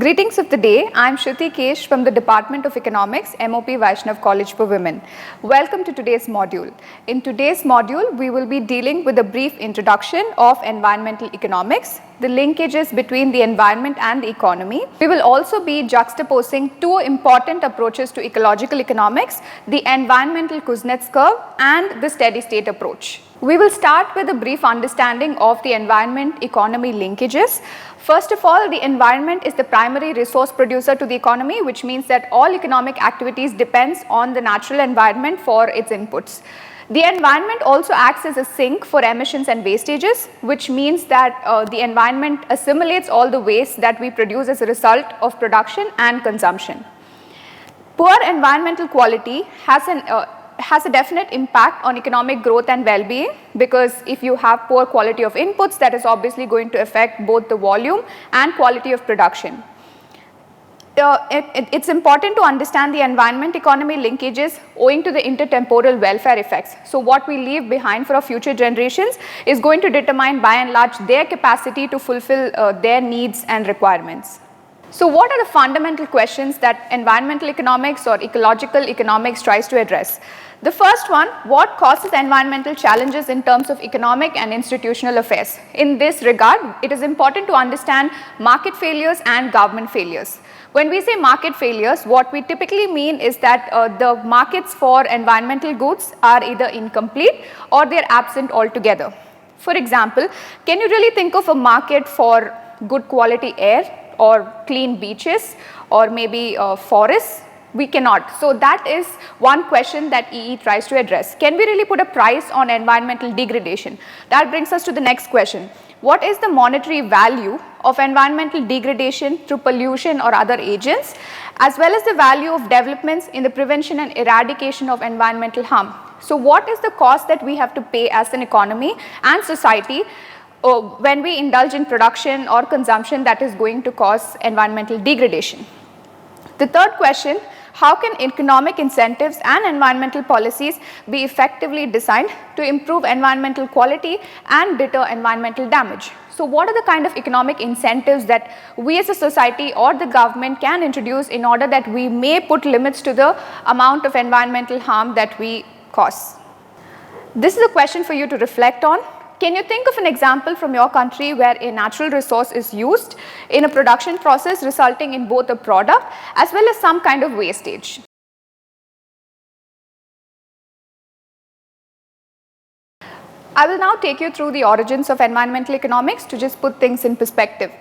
Greetings of the day. I am Sruthi Kesh from the Department of Economics, M.O.P. Vaishnav College for Women. Welcome to today's module. In today's module, we will be dealing with a brief introduction of environmental economics, the linkages between the environment and the economy. We will also be juxtaposing two important approaches to ecological economics, the environmental Kuznets curve and the steady state approach. We will start with a brief understanding of the environment-economy linkages. First of all, the environment is the primary resource producer to the economy, which means that all economic activities depends on the natural environment for its inputs. The environment also acts as a sink for emissions and wastages, which means that the environment assimilates all the waste that we produce as a result of production and consumption. Poor environmental quality has a definite impact on economic growth and well-being, because if you have poor quality of inputs, that is obviously going to affect both the volume and quality of production. It's important to understand the environment-economy linkages owing to the intertemporal welfare effects. So what we leave behind for our future generations is going to determine by and large their capacity to fulfill their needs and requirements. So what are the fundamental questions that environmental economics or ecological economics tries to address? The first one, what causes environmental challenges in terms of economic and institutional affairs? In this regard, it is important to understand market failures and government failures. When we say market failures, what we typically mean is that the markets for environmental goods are either incomplete or they are absent altogether. For example, can you really think of a market for good quality air or clean beaches or maybe forests? We cannot. So that is one question that EE tries to address. Can we really put a price on environmental degradation? That brings us to the next question. What is the monetary value of environmental degradation through pollution or other agents, as well as the value of developments in the prevention and eradication of environmental harm? So what is the cost that we have to pay as an economy and society when we indulge in production or consumption that is going to cause environmental degradation? The third question, how can economic incentives and environmental policies be effectively designed to improve environmental quality and deter environmental damage? So what are the kind of economic incentives that we as a society or the government can introduce in order that we may put limits to the amount of environmental harm that we cause? This is a question for you to reflect on. Can you think of an example from your country where a natural resource is used in a production process resulting in both a product as well as some kind of wastage? I will now take you through the origins of environmental economics to just put things in perspective.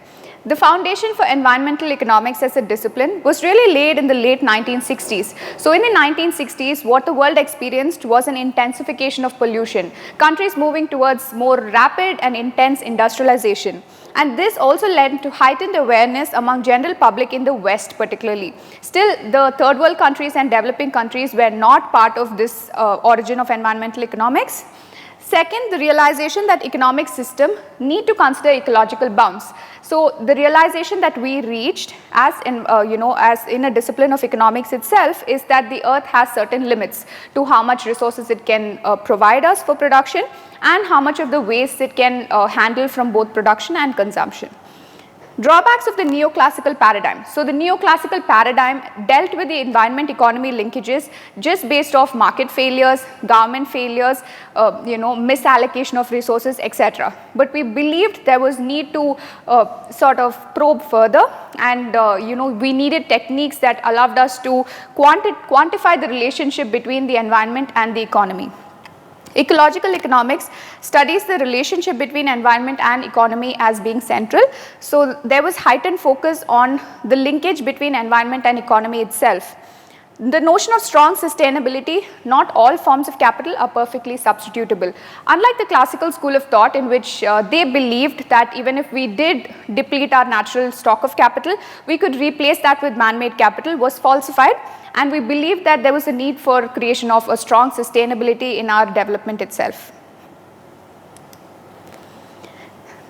The foundation for environmental economics as a discipline was really laid in the late 1960s. So in the 1960s, what the world experienced was an intensification of pollution, countries moving towards more rapid and intense industrialization. And this also led to heightened awareness among general public in the West particularly. Still, the third world countries and developing countries were not part of this origin of environmental economics. Second, the realization that economic system need to consider ecological bounds. So the realization that we reached as in a discipline of economics itself is that the earth has certain limits to how much resources it can provide us for production and how much of the waste it can handle from both production and consumption. Drawbacks of the neoclassical paradigm. So the neoclassical paradigm dealt with the environment economy linkages just based off market failures, government failures, misallocation of resources, etc. But we believed there was need to sort of probe further, and we needed techniques that allowed us to quantify the relationship between the environment and the economy. Ecological economics studies the relationship between environment and economy as being central. So there was heightened focus on the linkage between environment and economy itself. The notion of strong sustainability, not all forms of capital are perfectly substitutable. Unlike the classical school of thought in which they believed that even if we did deplete our natural stock of capital, we could replace that with man-made capital, was falsified. And we believed that there was a need for creation of a strong sustainability in our development itself.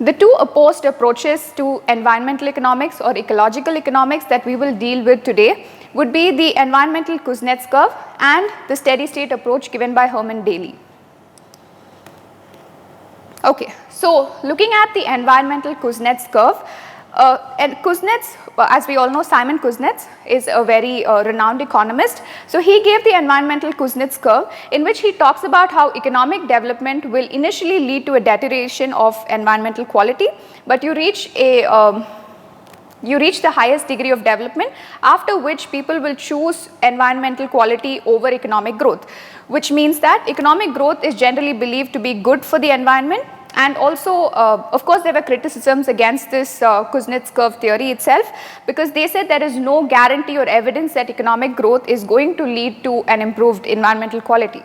The two opposed approaches to environmental economics or ecological economics that we will deal with today would be the environmental Kuznets curve and the steady state approach given by Herman Daly. Okay, so looking at the environmental Kuznets curve, And Kuznets, as we all know, Simon Kuznets is a very renowned economist. So he gave the environmental Kuznets curve, in which he talks about how economic development will initially lead to a deterioration of environmental quality, but you reach the highest degree of development, after which people will choose environmental quality over economic growth, which means that economic growth is generally believed to be good for the environment. And also, of course, there were criticisms against this Kuznets curve theory itself, because they said there is no guarantee or evidence that economic growth is going to lead to an improved environmental quality.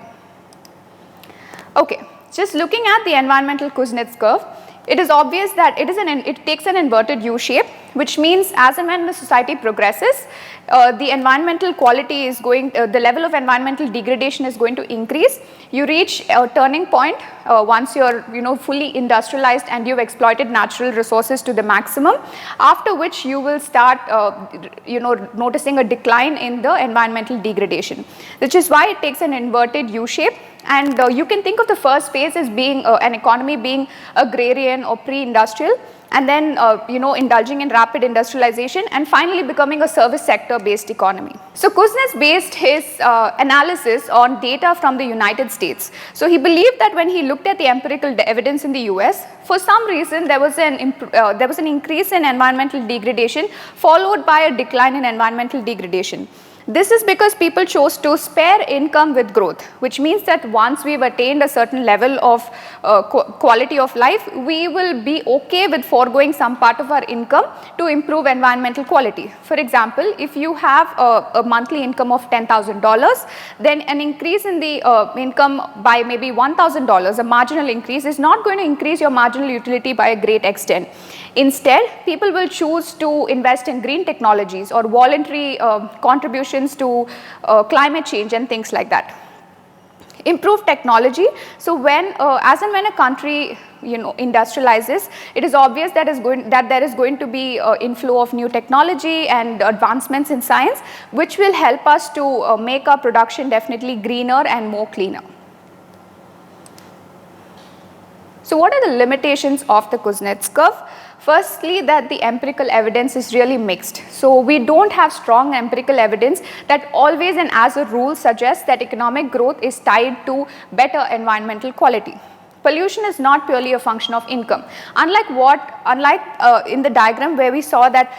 Okay, just looking at the environmental Kuznets curve, it is obvious that it takes an inverted U shape, which means as and when the society progresses, the environmental quality is the level of environmental degradation is going to increase. You reach a turning point once you're fully industrialized and you've exploited natural resources to the maximum, after which you will start noticing a decline in the environmental degradation, which is why it takes an inverted U shape. And you can think of the first phase as being an economy being agrarian or pre-industrial, and then indulging in rapid industrialization, and finally becoming a service sector based economy. So Kuznets based his analysis on data from the United States. So he believed that when he looked at the empirical evidence in the US, for some reason there was an increase in environmental degradation followed by a decline in environmental degradation. This is because people chose to spare income with growth, which means that once we've attained a certain level of quality of life, we will be okay with foregoing some part of our income to improve environmental quality. For example, if you have a monthly income of $10,000, then an increase in the income by maybe $1,000, a marginal increase, is not going to increase your marginal utility by a great extent. Instead, people will choose to invest in green technologies or voluntary contributions to climate change and things like that. Improve technology. So when, as and when a country industrializes, it is obvious that there is going to be inflow of new technology and advancements in science, which will help us to make our production definitely greener and more cleaner. So what are the limitations of the Kuznets curve? Firstly, that the empirical evidence is really mixed. So we don't have strong empirical evidence that always and as a rule suggests that economic growth is tied to better environmental quality. Pollution is not purely a function of income. Unlike in the diagram where we saw that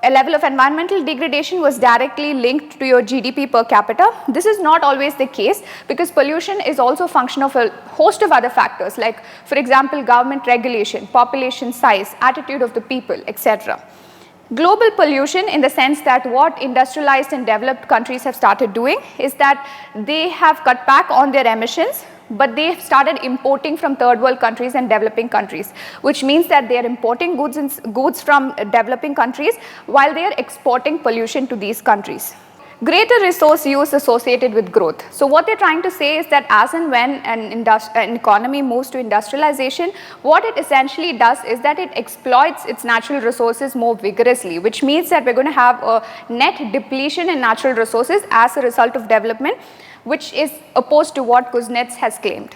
a level of environmental degradation was directly linked to your GDP per capita, this is not always the case, because pollution is also a function of a host of other factors, like, for example, government regulation, population size, attitude of the people, etc. Global pollution, in the sense that what industrialized and developed countries have started doing is that they have cut back on their emissions, but they started importing from third world countries and developing countries, which means that they are importing goods from developing countries while they are exporting pollution to these countries. Greater resource use associated with growth. So what they're trying to say is that as and when an economy moves to industrialization, what it essentially does is that it exploits its natural resources more vigorously, which means that we're going to have a net depletion in natural resources as a result of development, which is opposed to what Kuznets has claimed.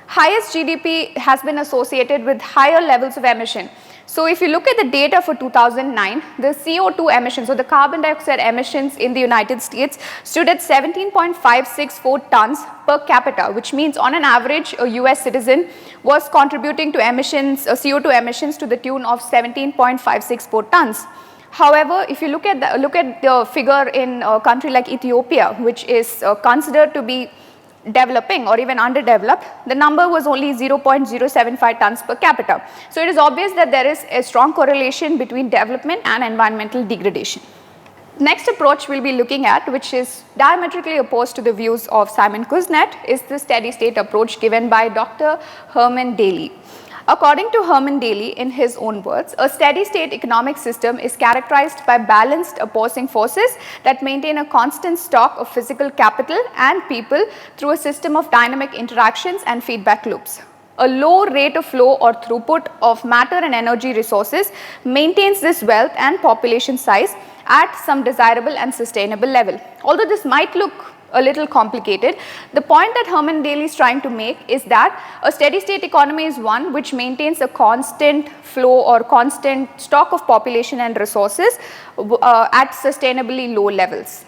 Highest GDP has been associated with higher levels of emission. So if you look at the data for 2009, the CO2 emissions, or the carbon dioxide emissions in the United States, stood at 17.564 tons per capita, which means on an average a US citizen was contributing to CO2 emissions to the tune of 17.564 tons. However, if you look at the figure in a country like Ethiopia, which is considered to be developing or even underdeveloped, the number was only 0.075 tons per capita. So it is obvious that there is a strong correlation between development and environmental degradation. Next approach we'll be looking at, which is diametrically opposed to the views of Simon Kuznets, is the steady state approach given by Dr. Herman Daly. According to Herman Daly, in his own words, a steady state economic system is characterized by balanced opposing forces that maintain a constant stock of physical capital and people through a system of dynamic interactions and feedback loops. A low rate of flow or throughput of matter and energy resources maintains this wealth and population size at some desirable and sustainable level. Although this might look a little complicated. The point that Herman Daly is trying to make is that a steady state economy is one which maintains a constant flow or constant stock of population and resources at sustainably low levels.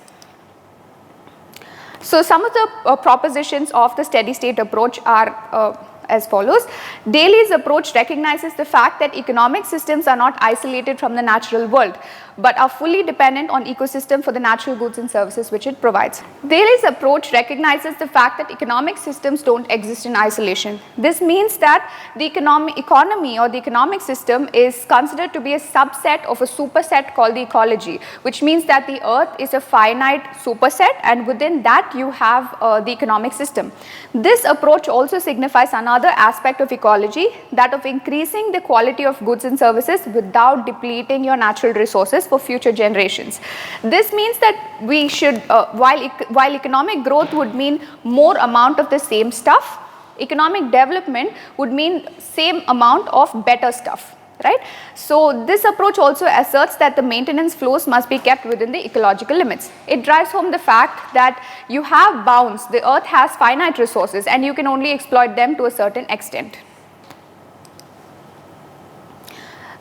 So some of the propositions of the steady state approach are as follows. Daly's approach recognizes the fact that economic systems are not isolated from the natural world, but are fully dependent on ecosystem for the natural goods and services which it provides. Daly's approach recognizes the fact that economic systems don't exist in isolation. This means that the economy or the economic system is considered to be a subset of a superset called the ecology, which means that the earth is a finite superset, and within that you have the economic system. This approach also signifies another aspect of ecology, that of increasing the quality of goods and services without depleting your natural resources for future generations. This means that we should, while economic growth would mean more amount of the same stuff, economic development would mean same amount of better stuff, right? So this approach also asserts that the maintenance flows must be kept within the ecological limits. It drives home the fact that you have bounds, the earth has finite resources and you can only exploit them to a certain extent.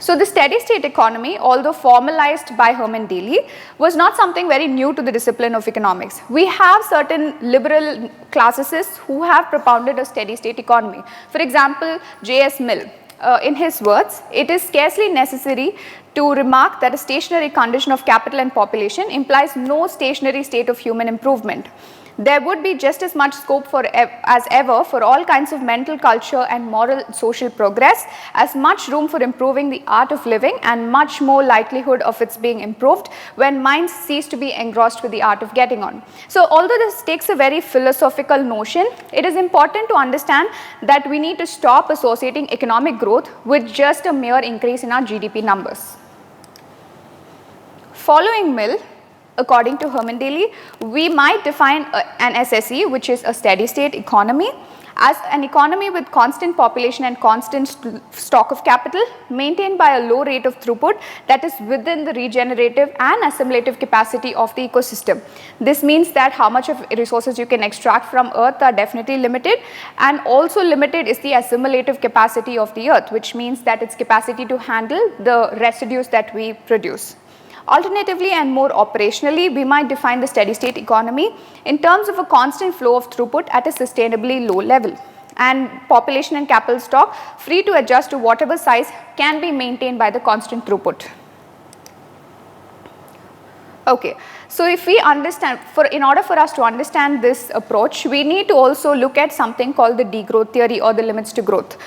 So the steady state economy, although formalized by Herman Daly, was not something very new to the discipline of economics. We have certain liberal classicists who have propounded a steady state economy. For example, J.S. Mill. In his words, it is scarcely necessary to remark that a stationary condition of capital and population implies no stationary state of human improvement. There would be just as much scope as ever for all kinds of mental culture and moral social progress, as much room for improving the art of living, and much more likelihood of its being improved when minds cease to be engrossed with the art of getting on. So although this takes a very philosophical notion, it is important to understand that we need to stop associating economic growth with just a mere increase in our GDP numbers. Following Mill, according to Herman Daly, we might define an SSE, which is a steady state economy, as an economy with constant population and constant stock of capital maintained by a low rate of throughput that is within the regenerative and assimilative capacity of the ecosystem. This means that how much of resources you can extract from earth are definitely limited, and also limited is the assimilative capacity of the earth, which means that its capacity to handle the residues that we produce. Alternatively and more operationally, we might define the steady state economy in terms of a constant flow of throughput at a sustainably low level, and population and capital stock free to adjust to whatever size can be maintained by the constant throughput. Okay, so if we understand, in order for us to understand this approach, we need to also look at something called the degrowth theory or the limits to growth.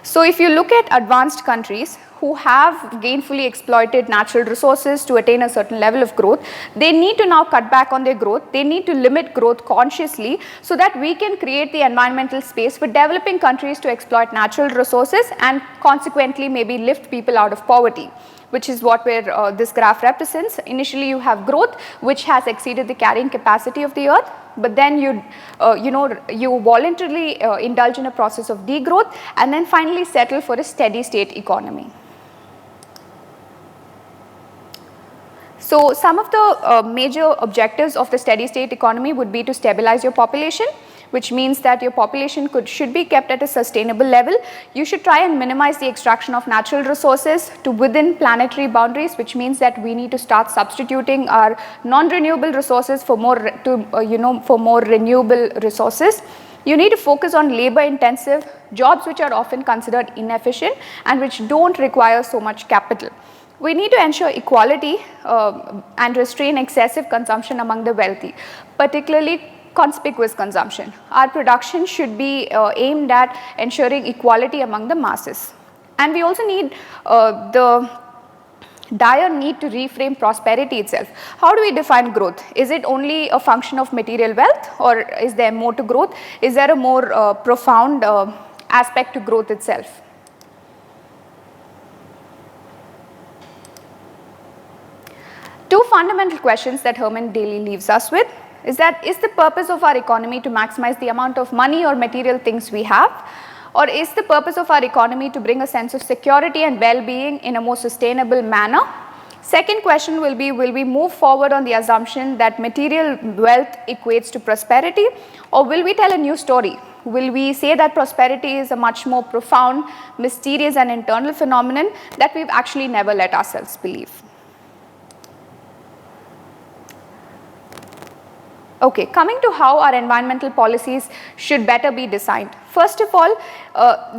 So if you look at advanced countries who have gainfully exploited natural resources to attain a certain level of growth, they need to now cut back on their growth. They need to limit growth consciously so that we can create the environmental space for developing countries to exploit natural resources and consequently maybe lift people out of poverty, which is what this graph represents. Initially you have growth which has exceeded the carrying capacity of the earth, but then you voluntarily indulge in a process of degrowth and then finally settle for a steady state economy. So some of the major objectives of the steady state economy would be to stabilize your population, which means that your population should be kept at a sustainable level. You should try and minimize the extraction of natural resources to within planetary boundaries, which means that we need to start substituting our non-renewable resources for more renewable resources. You need to focus on labor intensive jobs which are often considered inefficient and which don't require so much capital. We need to ensure equality and restrain excessive consumption among the wealthy, particularly conspicuous consumption. Our production should be aimed at ensuring equality among the masses. And we also need the dire need to reframe prosperity itself. How do we define growth? Is it only a function of material wealth, or is there more to growth? Is there a more profound aspect to growth itself? Two fundamental questions that Herman Daly leaves us with is that, is the purpose of our economy to maximize the amount of money or material things we have, or is the purpose of our economy to bring a sense of security and well-being in a more sustainable manner? Second question will we move forward on the assumption that material wealth equates to prosperity, or will we tell a new story? Will we say that prosperity is a much more profound, mysterious and internal phenomenon that we've actually never let ourselves believe? Okay, coming to how our environmental policies should better be designed. First of all,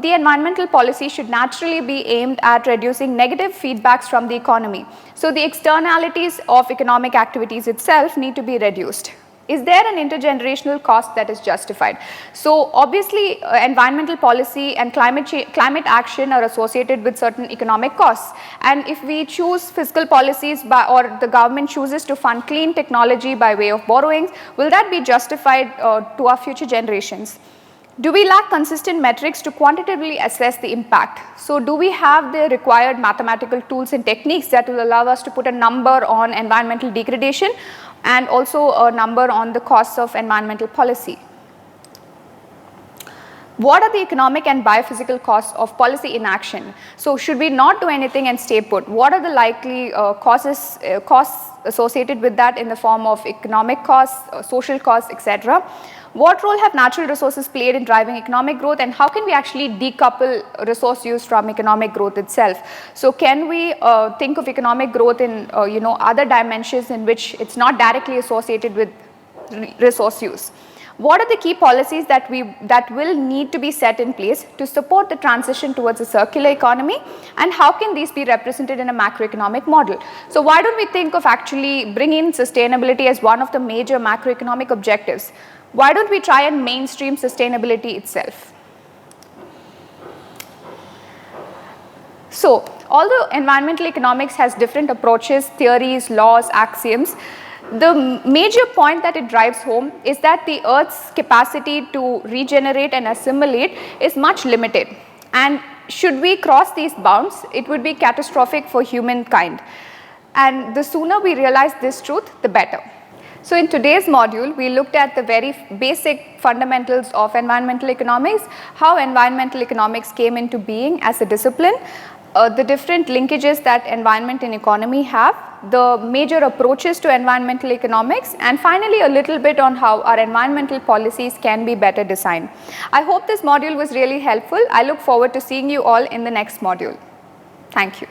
the environmental policy should naturally be aimed at reducing negative feedbacks from the economy. So the externalities of economic activities itself need to be reduced. Is there an intergenerational cost that is justified? So obviously environmental policy and climate action are associated with certain economic costs, and if we choose fiscal policies or the government chooses to fund clean technology by way of borrowings, will that be justified to our future generations? Do we lack consistent metrics to quantitatively assess the impact? So do we have the required mathematical tools and techniques that will allow us to put a number on environmental degradation and also a number on the costs of environmental policy? What are the economic and biophysical costs of policy inaction? So should we not do anything and stay put? What are the likely costs associated with that in the form of economic costs, social costs, etc.? What role have natural resources played in driving economic growth, and how can we actually decouple resource use from economic growth itself? So can we think of economic growth in other dimensions in which it's not directly associated with resource use? What are the key policies that will need to be set in place to support the transition towards a circular economy, and how can these be represented in a macroeconomic model? So why don't we think of actually bringing sustainability as one of the major macroeconomic objectives? Why don't we try and mainstream sustainability itself? So although environmental economics has different approaches, theories, laws, axioms, the major point that it drives home is that the Earth's capacity to regenerate and assimilate is much limited, and should we cross these bounds, it would be catastrophic for humankind, and the sooner we realize this truth, the better. So in today's module, we looked at the very basic fundamentals of environmental economics, how environmental economics came into being as a discipline, the different linkages that environment and economy have, the major approaches to environmental economics, and finally a little bit on how our environmental policies can be better designed. I hope this module was really helpful. I look forward to seeing you all in the next module. Thank you.